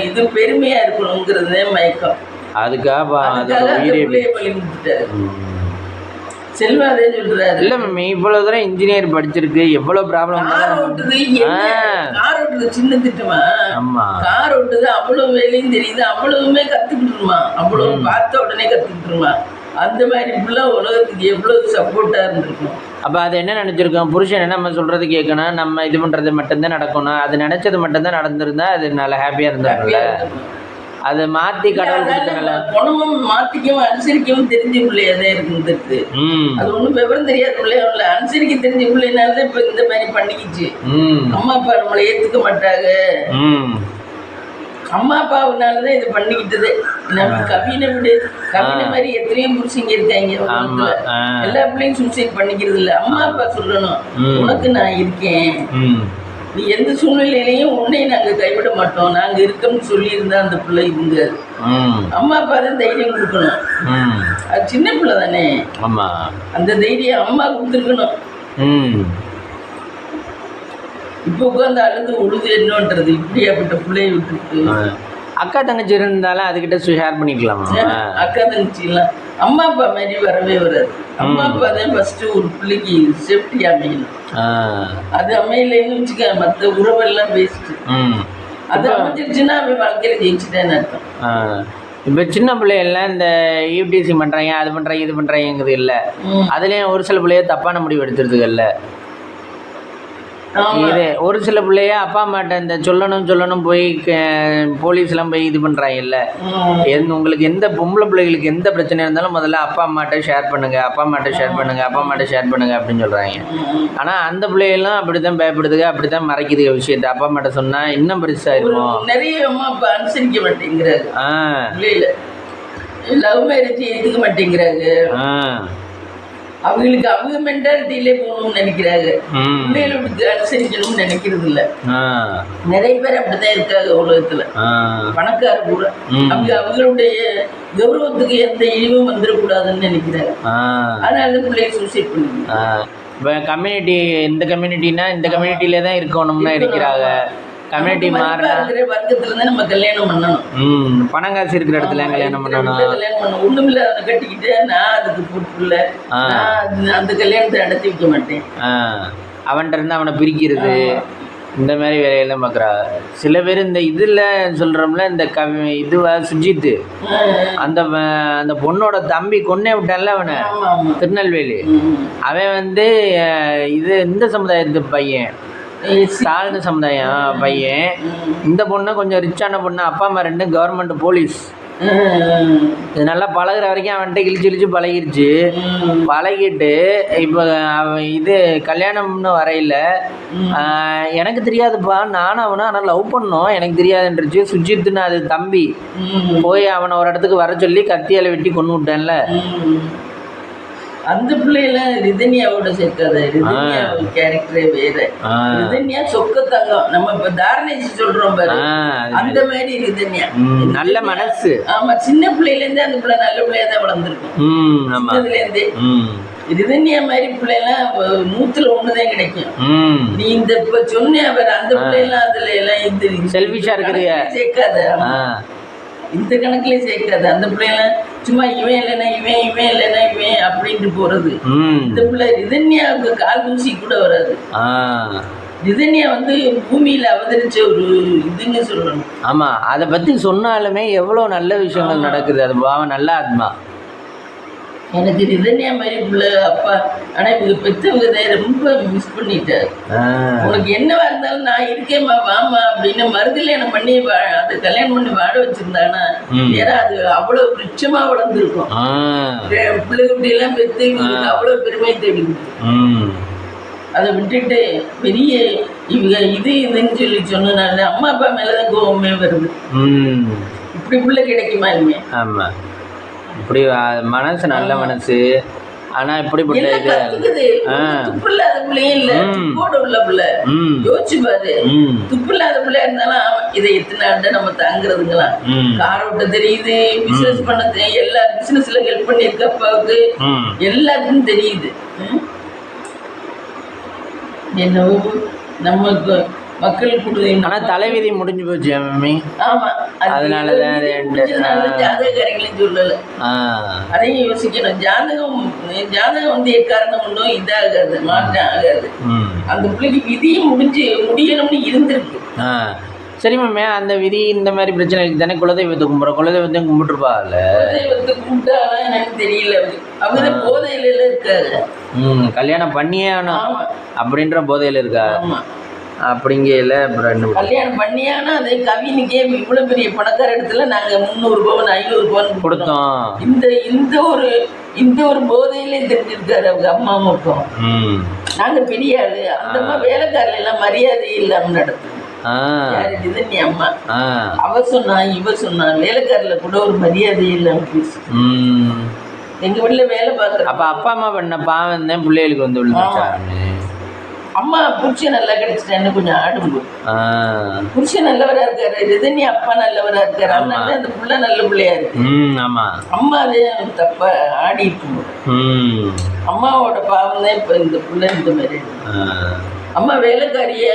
இது பெருமையா இருக்கணுங்கிறதே மயக்கம். அதுக்காக செல்வாதே சொல்றாரு. இல்ல மம்மி, இவ்வளவு தூரம் இன்ஜினியர் படிச்சிருக்கு, எவ்வளவு ப்ராப்ளம். கார் ஓட்டுறது சின்ன திட்டமா? ஆமா, கார் ஓட்டுறது அவ்வளவு வேலையும் தெரியுது, அவ்வளவுமே கத்துக்கிட்டுருமா, அவ்வளவு பார்த்த உடனே கத்துக்கிட்டுருமா. அந்த மாதிரி ஃபுல்லா உலகத்துக்கு எவ்வளவு சப்போர்ட்டா இருந்திருக்கும். அப்போ அது என்ன நினச்சிருக்கோம், புருஷன் என்ன நம்ம சொல்கிறது கேட்கணும், நம்ம இது பண்ணுறது மட்டும்தான் நடக்கணும், அது நினச்சது மட்டும்தான் நடந்திருந்தா அது நல்லா ஹாப்பியாக இருந்தாங்கல்ல. அதை மாற்றி கடவுள் கொடுத்தனால குணமும் மாற்றிக்கவும் அனுசரிக்கவும் தெரிஞ்ச பிள்ளையாதான் இருந்துருக்கு. அது ஒன்றும் விவரம் தெரியாத பிள்ளையா இல்லை, அனுசரிக்க தெரிஞ்ச பிள்ளைனால்தான் இப்போ இந்த மாதிரி பண்ணிக்கிச்சு. அம்மா அப்பா நம்மளை ஏற்றுக்க மாட்டாங்க, அம்மா அப்பாவுனாலதான் இது பண்ணிக்கிட்டது. நம்ம கவினை மாதிரி எத்தனையோ புருஷங்க இருக்காங்க. எல்லா பிள்ளையும் சூசைட் பண்ணிக்கிறது இல்லை. அம்மா அப்பா சொல்லணும், உனக்கு நான் இருக்கேன், நீ எந்த சூழ்நிலையிலையும் உன்னையும் நாங்கள் கைவிட மாட்டோம், நாங்கள் இருக்கோம்னு சொல்லியிருந்தா அந்த பிள்ளை இவங்க அம்மா அப்பா தான் தைரியம் கொடுக்கணும். அது சின்ன பிள்ளை தானே, அந்த தைரியம் அம்மா கொடுத்துருக்கணும். இப்போ உட்காந்து அழுது உழுது என்னன்றது, இப்படியாப்பட்ட பிள்ளைய விட்டுட்டு. அக்கா தங்கச்சி இருந்தாலும் அதுக்கிட்ட ஷேர் பண்ணிக்கலாம். அக்கா தங்கச்சிலாம் அம்மா அப்பா மாதிரி வரவே வராது. அம்மா அப்பா தான் ஃபர்ஸ்ட் ஒரு பிள்ளைக்கு சேஃப்டி அமையணும். அது அமையலைன்னு வச்சுக்க, மற்ற உறவெல்லாம் பேசிட்டு அது அமைஞ்சிருச்சுன்னா அவன் வாழ்க்கையில ஜெயிச்சுட்டேன்னு அர்த்தம். இப்போ சின்ன பிள்ளைகள்லாம் இந்த யூடிசி பண்ணுறாங்க, அது பண்ணுறாங்க, இது பண்ணுறாங்கிறது இல்லை. அதுலேயும் ஒரு சில பிள்ளைய தப்பான முடிவு எடுத்துறதுக்கு இல்லை. இது ஒரு சில பிள்ளைய அப்பா அம்மாட்ட இந்த சொல்லணும் போய் போலீஸ்லாம் போய் இது பண்ணுறாங்கல்ல. உங்களுக்கு எந்த பொம்பளை பிள்ளைகளுக்கு எந்த பிரச்சனை இருந்தாலும் முதல்ல அப்பா அம்மாட்ட ஷேர் பண்ணுங்க, அப்பா அம்மாட்ட ஷேர் பண்ணுங்க அப்படின்னு சொல்கிறாங்க. ஆனால் அந்த பிள்ளைகளும் அப்படி தான் பயப்படுதுங்க, அப்படி தான் மறைக்குதுங்க விஷயத்தை. அப்பா அம்மாட்ட சொன்னால் இன்னும் பெருசாக இருக்கும். நிறைய அம்மா அப்பா அனுசரிக்க மாட்டேங்கிறாங்க, லவ் மேரேஜ் எடுத்துக்க மாட்டேங்கிறாங்க. அவங்களுக்கு அவங்க மென்டாலிட்டியிலே போகணும்னு நினைக்கிறாங்க, பிள்ளைகளுக்கு அனுசரிக்கணும்னு நினைக்கிறது இல்லை. நிறைய பேர் அப்படிதான் இருக்காங்க உலகத்துல. பணக்கார கூட அவங்களுடைய கௌரவத்துக்கு எந்த இழிவும் வந்துடக்கூடாதுன்னு நினைக்கிறாங்க. அதனால பிள்ளைய சூசைட் பண்ணுவாங்க. இப்போ கம்யூனிட்டி, இந்த கம்யூனிட்டினா இந்த கம்யூனிட்டியிலே தான் இருக்கணும்னு இருக்கிறாங்க. கம்யூனிட்டி மாறின வர்க்கத்துல தான் நம்ம கல்யாணம் பண்ணணும். பணம் காசு இருக்கிற இடத்துல கல்யாணம் பண்ணணும். ஒண்ணும் இல்ல, அதை கட்டிக்கிட்டு நான் அதுக்கு பொறுப்புல அந்த கல்யாணத்தை நடத்தி வைக்க மாட்டேன். அவன்கிட்ட இருந்து அவனை பிரிக்கிறது, இந்த மாதிரி வேலையெல்லாம் பார்க்குறா. சில பேர் இந்த இதில் சொல்கிறோம்ல, இந்த இதுவா சுஜித்து, அந்த அந்த பொண்ணோட தம்பி கொன்னே விட்டான்ல அவனை, திருநெல்வேலி. அவன் வந்து இது இந்த சமுதாயத்து பையன், தாழ்ந்த சமுதாயம் பையன். இந்த பொண்ணு கொஞ்சம் ரிச்சான பொண்ணு, அப்பா அம்மா ரெண்டும் கவர்மெண்ட் போலீஸ். இது நல்லா பழகுற வரைக்கும் அவன்கிட்ட இழிச்சு இழிச்சு பழகிருச்சு. பழகிட்டு இப்போ அவன் இது கல்யாணம்னு வரையில எனக்கு தெரியாதுப்பா, நானும் அவனும் ஆனால் லவ் பண்ணோம், எனக்கு தெரியாதுன்றுச்சு. சுஜித்துன்னு அது தம்பி போய் அவனை ஒரு இடத்துக்கு வர சொல்லி கத்தியால வெட்டி கொண்டு விட்டேன்ல. அந்த பிள்ளைல ரிதன்யாவோட சேர்க்காத. ரிதன்யா கேரக்டரே வேற. ரிதன்யா சொக்க தங்கம். நம்ம இப்ப தாரணேஜ் சொல்றோம் பாரு, அந்த மாதிரி ரிதன்யா நல்ல மனசு. ஆமா, சின்ன பிள்ளைல இருந்தே அந்த பிள்ளை நல்ல பிள்ளையா தான் வளர்ந்துருக்கும். சின்னதுல இருந்தே ரிதன்யா மாதிரி பிள்ளைலாம் 100ல் 1 தான் கிடைக்கும். நீ இந்த இப்ப சொன்னியா பாரு, அந்த பிள்ளைலாம் அதுல எல்லாம் இந்த செல்ஃபிஷா இருக்குது சேர்க்காத. இந்த கணக்குலயே சேர்க்காது. அந்த பிள்ளைலாம் சும்மா இவன் இல்லைன்னா இவன், இவன் இல்லைன்னா இவன் அப்படின்ட்டு போறது. இந்த பிள்ளை ரிதன்யாவுக்கு கால் தூசி கூட வராது. ரிதன்யா வந்து பூமியில அவதரிச்ச ஒரு இதுன்னு சொல்லணும். ஆமா, அதை பத்தி சொன்னாலுமே எவ்வளவு நல்ல விஷயங்கள் நடக்குது. அது பாவம் நல்ல ஆத்மா. எனக்கு ரிதன்யா மாதிரி பிள்ளை அப்பா. ஆனா இவங்க பெற்றவங்க ரொம்ப மிஸ் பண்ணிட்டாரு. உனக்கு என்னவா இருந்தாலும் நான் இருக்கேம்மா வாமா அப்படின்னு மறுகல்யாணம் பண்ணி அதை கல்யாணம் பண்ணி வாழ வச்சிருந்தானா ஏன்னா அது அவ்வளவு விருட்சமா வளர்ந்துருக்கும். பிள்ளை குட்டி எல்லாம் பெற்று அவ்வளவு பெருமை தேடி. அதை விட்டுட்டு பெரிய இவங்க இதுன்னு சொல்லி சொன்னனால அம்மா அப்பா மேலதான் கோவமே வருது. இப்படி பிள்ளை கிடைக்குமா இனிமே? ஆமா, இப்படி மனசு நல்ல மனசு. ஆனா இப்படிப்பட்ட இது துப்பில்லாத பிள்ளையும் இல்ல, துப்போட உள்ள பிள்ளை. யோசிச்சு பாரு, துப்பில்லாத பிள்ளையா இருந்தாலும் இதை எத்தனை ஆண்டு நம்ம தாங்குறதுங்களாம். கார் ஓட்ட தெரியுது, பிசினஸ் பண்ண தெரியும், எல்லா பிசினஸ்ல ஹெல்ப் பண்ணிருக்க அப்பாவுக்கு, எல்லாருக்கும் தெரியுது. என்னவோ நமக்கு மக்களுக்கு ஆனா தலைவிதி முடிஞ்சு போச்சு மம்மி. ஆமா, அதனாலதான் ஜாதகக்காரங்களையும் சொல்லல. அதையும் யோசிக்கணும். ஜாதகம் வந்து எக்காரணம் ஒன்றும் இதாகாது, மாற்றம் ஆகாது. அந்த பிள்ளைக்கு விதியும் முடியணும்னு இருந்திருக்கு. சரி மம்மியா, அந்த விதி இந்த மாதிரி பிரச்சனைக்கு தானே குலதெய்வத்தை கும்பிட்றோம். குலதெய்வத்தையும் கும்பிட்டுருப்பாங்கல்ல. குலதெய்வத்தை கும்பிட்டாலாம் எனக்கு தெரியல. அவங்க போதையில இருக்காரு. கல்யாணம் பண்ணியே ஆகணும் அப்படின்ற போதையில இருக்காரு. அப்படிங்கல கல்யாணம் பண்ணியானா அது கவினுக்கே இவ்வளவு பெரிய பணக்கார இடத்துல நாங்க 300 பவுன் 500 பவுன் கொடுத்தோம். இந்த ஒரு போதையிலே தெரிஞ்சிருக்காரு அவங்க அம்மா மட்டும். நாங்க பெரிய ஆளு. அந்த அம்மா வேலைக்காரில எல்லாம் மரியாதை இல்லாம நடத்தும். நீ அம்மா அவ சொன்னா இவ சொன்னா வேலைக்காரில கூட ஒரு மரியாதை இல்லாம பேசு. எங்க வீட்டுல வேலை பார்க்குற அப்ப அப்பா அம்மா பண்ண பாவம் தான் பிள்ளைகளுக்கு வந்து விழுந்துச்சாரு. அம்மா புருஷன் நல்லா கிடைச்சிட்டேன்னு கொஞ்சம் ஆடும்போது புருஷன் நல்லவரா இருக்காரு, ரிதன்யா அப்பா நல்லவரா இருக்காரு, அதனால அந்த புள்ள நல்ல பிள்ளையா இருக்கு. அம்மா அதே தப்பா ஆடி இருக்கும்போது அம்மாவோட பாவம் தான் இப்ப இந்த புள்ள இந்த மாதிரி. அம்மா வேலைக்காரிய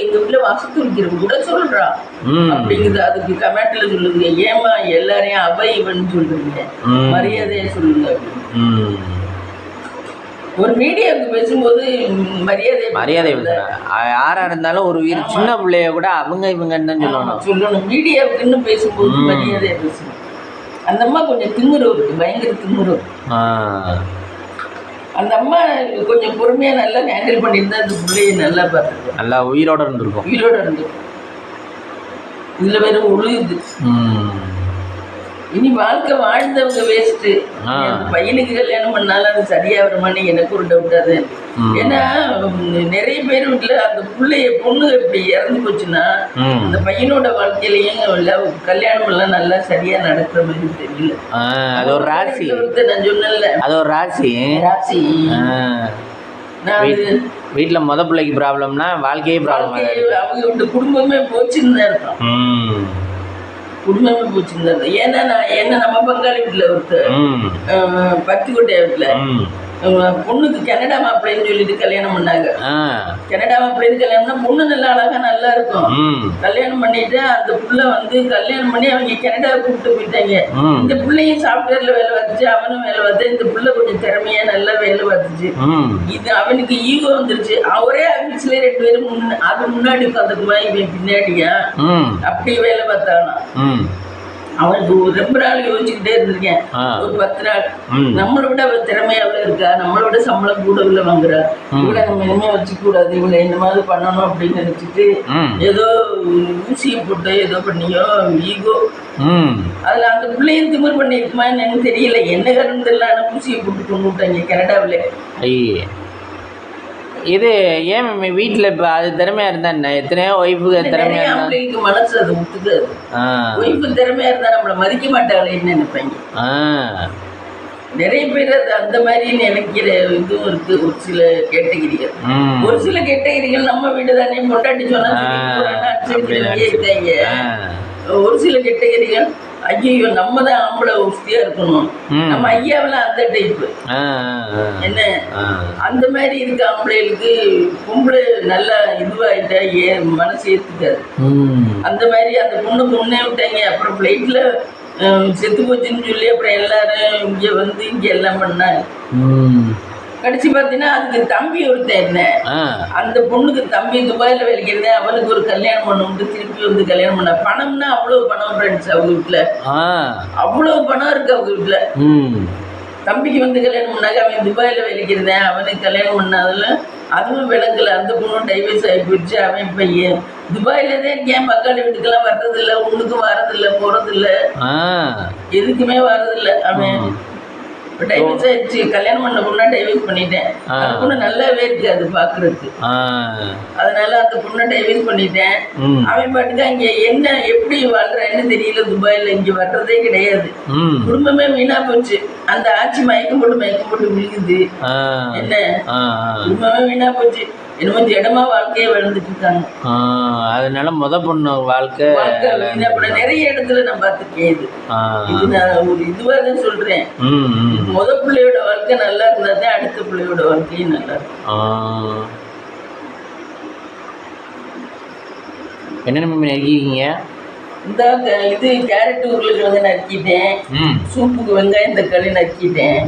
எங்க வீட்டுல வாசத்துரிக்கிறவங்க கூட சொல்றான் அப்படிங்குது. அதுக்கு கமெண்ட்ல சொல்லுங்க, ஏமா எல்லாரையும் அவ இவன் சொல்றீங்க, மரியாதையா சொல்லுங்க அப்படின்னு. ஒரு மீடியாவுக்கு பேசும்போது மரியாதை யாரா இருந்தாலும் ஒரு வீடு சின்ன பிள்ளைய கூட அவங்க இவங்கன்னு தான் சொல்லணும். மீடியாவுக்குன்னு பேசும்போது மரியாதையா பேசணும். அந்த அம்மா கொஞ்சம் திமுரு இருக்கு, பயங்கர திமுரு. அந்த அம்மா கொஞ்சம் பொறுமையா நல்லா ஹேண்டில் பண்ணியிருந்தா அந்த பிள்ளைய நல்லா பார்த்துருக்கோம். நல்லா உயிரோட இருந்திருக்கும். இதுல வேற உழுது. இனி வாழ்க்கை வாழ்ந்தவங்க வேஸ்ட்டு. பையனுக்கு கல்யாணம் பண்ணாலும் அது சரியா வருமானு எனக்கு ஒரு டவுட்டா தான் இருக்கு. ஏன்னா நிறைய பேர் வீட்டுல அந்த பிள்ளைய பொண்ணு எப்படி இறந்து போச்சுன்னா அந்த பையனோட வாழ்க்கையிலயும் கல்யாணம் எல்லாம் நல்லா சரியா நடக்கிற மாதிரி தெரியல. அது ஒரு ராசி. நான் சொன்னேன்ல, அது ஒரு ராசி. வீட்டுல முத பிள்ளைக்கு ப்ராப்ளம்னா வாழ்க்கையே ப்ராப்ளம். அவங்க குடும்பமே போச்சுன்னு தான் இருக்கும். குடும்பமே போச்சுருந்தது. ஏன்னா நம்ம பங்காளி வீட்டில் ஒருத்தர் பத்திக்கோட்டை வீட்டில் பொண்ணுக்கு கனடா மாப்பிள்ளைன்னு சொல்லிட்டு கல்யாணம் பண்ணாங்க. கனடா மாப்பிள்ளைன்னு கல்யாணம்னா பொண்ணு நல்லா அழகா நல்லா இருக்கும். கல்யாணம் பண்ணிட்டு அந்த புள்ள வந்து கல்யாணம் பண்ணி அவங்க கனடாவை கூப்பிட்டு போயிட்டாங்க. இந்த பிள்ளையும் சாஃப்ட்வேர்ல வேலை பார்த்துச்சு, அவனும் வேலை பார்த்து, இந்த புள்ள கொஞ்சம் திறமையா நல்லா வேலை பார்த்துச்சு. இது அவனுக்கு ஈகோ வந்துருச்சு. ஒரே ஆபீஸ்ல 2 பேரும் அது முன்னாடி உட்காந்துக்குமா இவன் பின்னாடியா அப்படி வேலை பார்த்தானா. அவன் ரொம்ப நாள் யோசிச்சுக்கிட்டே இருந்திருக்கேன். ஒரு 10 நாள். நம்மளை விட அவ திறமை அவ்வளவு இருக்கா, நம்மளை விட சம்பளம் கூட உள்ள வாங்குறா, இவளை நம்ம இனிமே வச்சுக்க கூடாது, இவளை இந்த மாதிரி பண்ணணும் அப்படின்னு நினைச்சிட்டு ஏதோ ஊசியை போட்டு ஏதோ பண்ணியோ ஈகோ. அதுல அந்த பிள்ளையும் திமிர் பண்ணிருக்குமான்னு எனக்கு தெரியல. என்ன காரணம் தெரியல, ஆனா ஊசியை போட்டு கொண்டு விட்டாங்க கனடாவில். இது ஏன் வீட்டில் இப்போ அது திறமையா இருந்தா என்ன? எத்தனையோ ஒய்ஃபுக்கு திறமையா இருந்தா மனசு அது ஒத்துக்காது. ஒய்ஃபு திறமையா இருந்தா நம்மளை மதிக்க மாட்டாங்களேன்னு நினைப்பாங்க. நிறைய பேர் அது அந்த மாதிரி நினைக்கிற இதுவும் இருக்கு. ஒரு சில கேட்டகிரிகள், ஒரு சில கேட்டகிரிகள் நம்ம வீடு தானே பொண்டாட்டி சொன்னா இருக்காங்க. ஒரு சில கேட்டகிரிகள் ஐயோ நம்ம தான் ஆம்பளை உஸ்தியா இருக்கணும், நம்ம ஐயாவெல்லாம் அந்த டைப்பு என்ன அந்த மாதிரி இருக்க ஆம்பளைகளுக்கு பொம்பளை நல்லா இதுவாயிட்டா மனசு ஏற்றுக்காது. அந்த மாதிரி அந்த பொண்ணு பொண்ணே விட்டாங்க. அப்புறம் ஃப்ளைட்ல செத்து போச்சுன்னு சொல்லி அப்புறம் எல்லாரும் இங்க வந்து இங்க எல்லாம் பண்ணாங்க. கடைசி பார்த்தீங்கன்னா அதுக்கு தம்பி ஒருத்தன் என்ன, அந்த பொண்ணுக்கு தம்பி துபாயில வேலைக்கு அவனுக்கு ஒரு கல்யாணம் பண்ணு திருப்பி வந்து கல்யாணம் பண்ண. பணம்னா அவ்வளவு பணம் ஃப்ரெண்ட்ஸ் அவங்க வீட்டுல, அவ்வளவு பணம் இருக்கு அவங்க வீட்டுல. தம்பிக்கு வந்து கல்யாணம் பண்ணாங்க. அவன் துபாயில வேலைக்கு இருந்தேன், அவனுக்கு கல்யாணம் பண்ணாதுல அதுவும் விளங்கல. அந்த பொண்ணும் டைவர்ஸ் ஆகி போயிடுச்சு. அவன் பையன் துபாயில தான் இருக்கேன், பங்காளி வீட்டுக்கெல்லாம் வர்றதில்லை, ஒண்ணுக்கும் வரதில்லை, போறதில்லை, எதுக்குமே வரதில்லை. அவன் டைவர்ஸ் ஆயிடுச்சு. கல்யாணம் பண்ண பொண்ணா டைவர்ஸ் பண்ணிட்டேன். அந்த பொண்ணு நல்லாவே இருக்கு அது பாக்குறதுக்கு. அதனால அந்த பொண்ணை டைவர்ஸ் பண்ணிட்டேன். அவன் பாட்டுக்கு அங்க என்ன எப்படி வாழ்றான்னு தெரியல. துபாயில இங்க வர்றதே கிடையாது. குடும்பமே வீணா போச்சு. அந்த ஆட்சி மயக்கம் போட்டு விழுகுது. என்ன குடும்பமே வீணா போச்சு. என்னமோ இடமா வாழ்க்கையை வளர்ந்துட்டு இருக்காங்க. அதனால பொண்ணு வாழ்க்கை நிறைய இடத்துல நான் பார்த்துருக்கேன். இது நான் ஒரு இதுவா தான் சொல்றேன். பிள்ளையோட வாழ்க்கை நல்லா இருந்தா தான் அடுத்த பிள்ளையோட வாழ்க்கையும் நல்லா இருக்கும். என்னென்ன நறுக்கிங்க? இந்த இது கேரட் உருளைக்கிழங்கு நறுக்கிட்டேன். சூப்புக்கு வெங்காயம் தக்காளி நறுக்கிட்டேன்.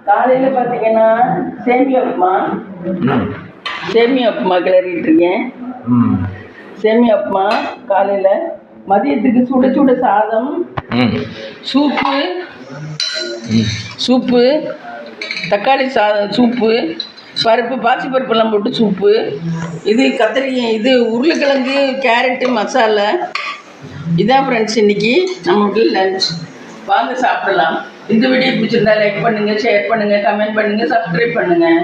காலையில் பார்த்தீங்கன்னா சேமியா உப்புமா கிளறிட்டு இருக்கேன். சேமியா உப்புமா காலையில். மதியத்துக்கு சுட சுட சாதம், சூப்பு, தக்காளி சாதம் சூப்பு, பருப்பு பாசி பருப்பெல்லாம் போட்டு சூப்பு, இது இது உருளைக்கிழங்கு கேரட்டு மசாலா. இதான் ஃப்ரெண்ட்ஸ் இன்னைக்கு நம்ம வீட்டில் லஞ்ச். வாங்க சாப்பிடலாம். இந்த வீடியோ பிடிச்சிருந்தா லைக் பண்ணுங்கள், ஷேர் பண்ணுங்கள், கமெண்ட் பண்ணுங்கள், சப்ஸ்கிரைப் பண்ணுங்கள்.